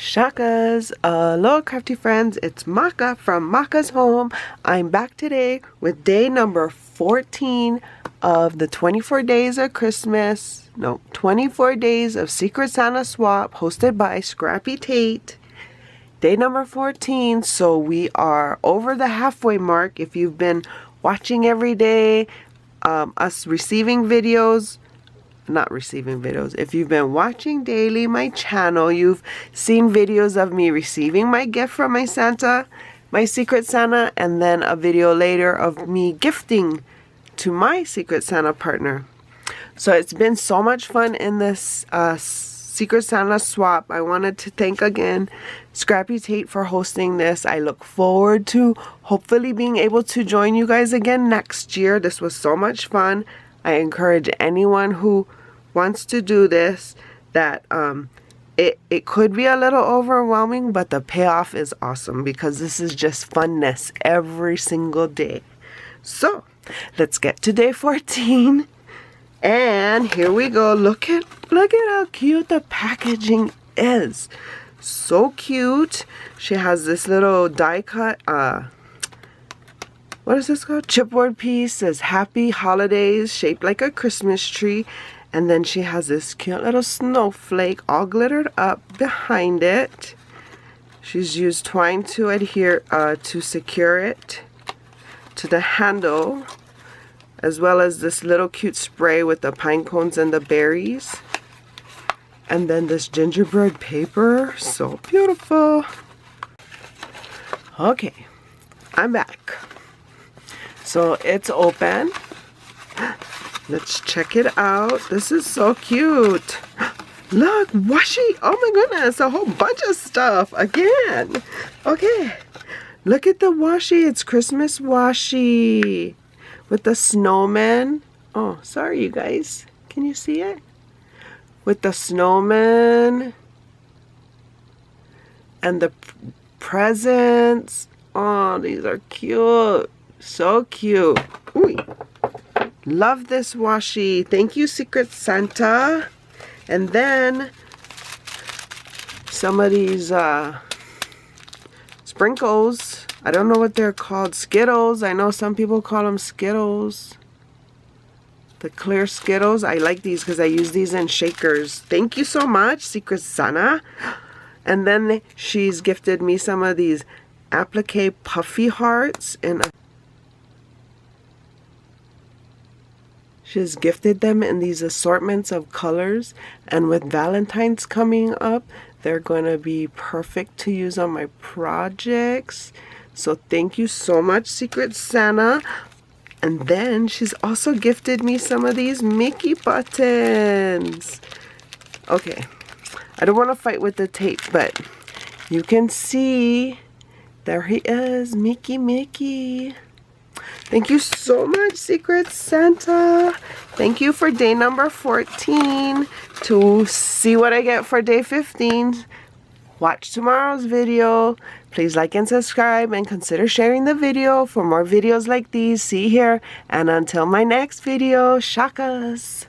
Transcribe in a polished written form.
Shakas, aloha crafty friends, it's Maka from Makaz Home. I'm back today with day number 14 of the 24 days of Christmas, 24 days of Secret Santa swap hosted by Scrappy Tate. Day number 14, so we are over the halfway mark. If you've been watching every day, us receiving videos, if you've been watching daily my channel, you've seen videos of me receiving my gift from my Santa, my Secret Santa, and then a video later of me gifting to my Secret Santa partner. So it's been so much fun in this Secret Santa swap. I wanted to thank again Scrappy Tate for hosting this. I look forward to hopefully being able to join you guys again next year. This was so much fun. I encourage anyone who wants to do this that it could be a little overwhelming, but the payoff is awesome because this is just funness every single day. So let's get to day 14, and here we go. Look at how cute the packaging is. So cute. She has this little die cut what is this called? Chipboard piece. Says Happy Holidays, shaped like a Christmas tree. And then she has this cute little snowflake all glittered up behind it. She's used twine to adhere, to secure it to the handle, as well as this little cute spray with the pine cones and the berries. And then this gingerbread paper. So beautiful. Okay, I'm back. So it's open. Let's check it out. This is so cute. Look, washi. Oh my goodness, a whole bunch of stuff again. Okay, look at the washi. It's Christmas washi with the snowman. Oh, sorry you guys. Can you see it? With the snowman and the presents. Oh, these are cute. So cute. Ooh. Love this washi. Thank you, Secret Santa. And then some of these sprinkles. I don't know what they're called. Skittles. I know some people call them Skittles. The clear Skittles. I like these because I use these in shakers. Thank you so much, Secret Santa. And then she's gifted me some of these applique puffy hearts in a She's gifted them in these assortments of colors, and with Valentine's coming up, they're going to be perfect to use on my projects. So thank you so much, Secret Santa. And then she's also gifted me some of these Mickey buttons. Okay, I don't want to fight with the tape, but you can see, there he is, Mickey. Thank you so much, Secret Santa. Thank you for day number 14. To see what I get for day 15, watch tomorrow's video. Please like and subscribe and consider sharing the video for more videos like these. See here. And until my next video, shakas.